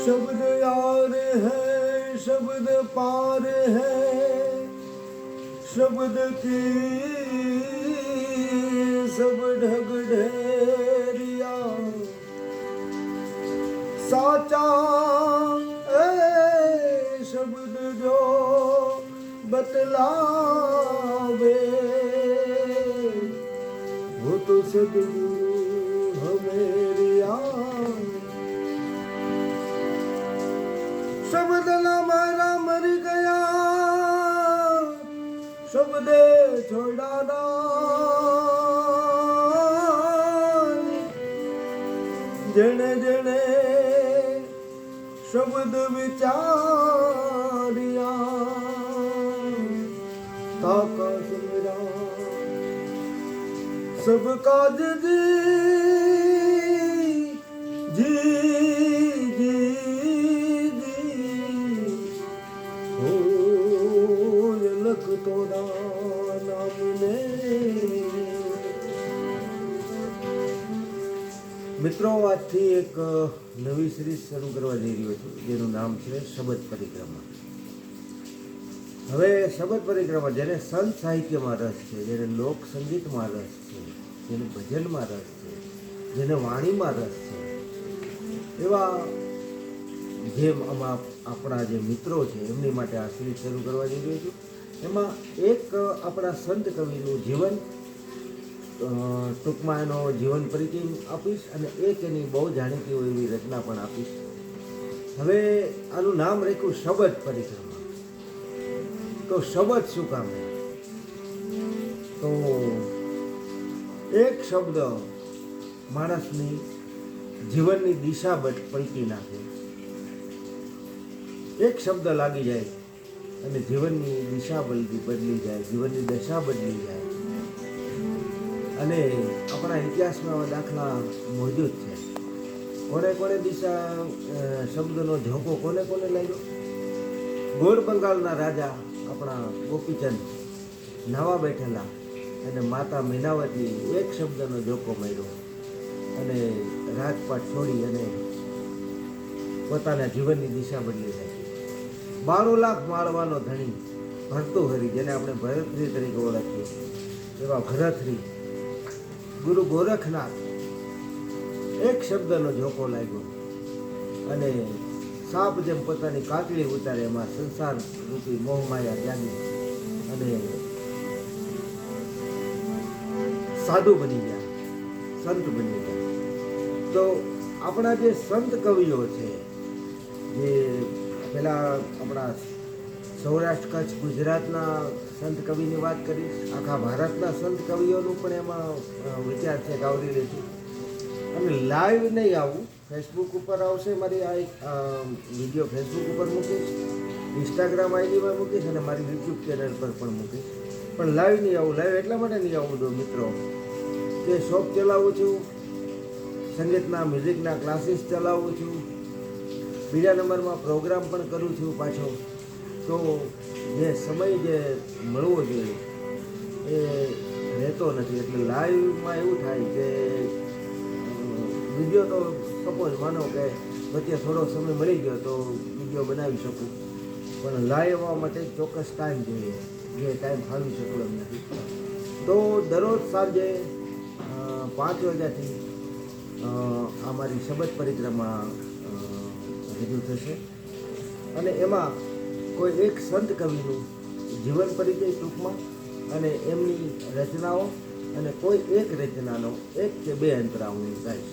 शब्द यार है शब्द पार है शब्द की सब ढग ढेरिया साचा ए शब्द जो बतलावे वो तो सदगुरु हमेरिया शब्द ना मारा मर गया शब्द छोड़ा जने जने शब्द विचारिया ताका सुमिरा सब काज जी लख तोड़ा नाम ने મિત્રો આજથી એક નવી સિરીઝ શરૂ કરવા જઈ રહ્યો છું જેનું નામ છે શબ્દ પરિક્રમા. હવે શબ્દ પરિક્રમા જેને સંત સાહિત્યમાં રસ છે, જેને લોક સંગીતમાં રસ છે, જેને ભજનમાં રસ છે, જેને વાણીમાં રસ છે, એવા જે આપણા જે મિત્રો છે એમની માટે આ સિરીઝ શરૂ કરવા જઈ રહ્યો છું. એમાં એક આપણા સંત કવિનું જીવન, ટૂંકમાં એનો જીવન પરિચય આપીશ અને એક એની બહુ જાણીતી હોય એવી રચના પણ આપીશ. હવે આનું નામ રાખ્યું શબ્દ પરિક્રમા. તો શબ્દ શું કામ? તો એક શબ્દ માણસની જીવનની દિશા પલટી નાખે. એક શબ્દ લાગી જાય અને જીવનની દિશા બદલી જાય, જીવનની દશા બદલી જાય. અને આપણા ઇતિહાસમાં દાખલા મોજૂદ છે. કોને કોને દિશા શબ્દનો ઝોકો કોને કોને લાગ્યો? ગોળ બંગાળના રાજા આપણા ગોપીચંદ નાવા બેઠેલા અને માતા મીનાવતી એક શબ્દનો ઝોકો માર્યો અને રાજપાટ છોડી અને પોતાના જીવનની દિશા બદલી નાખી. 12 લાખ માળવાનો ધણી ભર્તૃહરિ, જેને આપણે ભરતરી તરીકે ઓળખીએ, એવા ભરતરી ગુરુ ગોરખનાથ એક શબ્દનો ઝોકો લાગ્યો અને સાપ જેમ પોતાની કાકડી ઉતારે એમાં સંસાર રૂપી મોહમાયા ત્યાગી અને સાધુ બની ગયા, સંત બની ગયા. તો આપણા જે સંત કવિઓ છે, જે પેલા આપણા સૌરાષ્ટ્ર કચ્છ ગુજરાતના સંત કવિની વાત કરીશ, આખા ભારતના સંત કવિઓનું પણ એમાં વિચાર છે કે આવરી લઈશું. અને લાઈવ નહીં આવું, ફેસબુક ઉપર આવશે, મારી આ એક વિડીયો ફેસબુક ઉપર મૂકીશ, ઇન્સ્ટાગ્રામ આઈડીમાં મૂકીશ અને મારી યુટ્યુબ ચેનલ પર પણ મૂકીશ. પણ લાઈવ નહીં આવું. લાઈવ એટલા માટે નહીં આવું દો મિત્રો કે શોપ ચલાવું છું, સંગીતના મ્યુઝિકના ક્લાસીસ ચલાવું છું, બીજા નંબરમાં પ્રોગ્રામ પણ કરું છું પાછો. તો જે સમય જે મળવો જોઈએ એ રહેતો નથી. એટલે લાઈવમાં એવું થાય કે વિડીયો તો સપોઝ માનો કે વચ્ચે થોડો સમય મળી ગયો તો વિડીયો બનાવી શકું, પણ લાઈવ આવવા માટે ચોક્કસ ટાઈમ જોઈએ, જે ટાઈમ ફાળવી શકું એમ નથી. તો દરરોજ સાંજે 5 વાગ્યાથી આ મારી શબ્દ પરિક્રમા રજૂ થશે અને એમાં કોઈ એક સંત કવિનું જીવન પરિચય ટૂંકમાં અને એમની રચનાઓ અને કોઈ એક રચનાનો 1 કે 2 અંતરા હું ગાઈશ.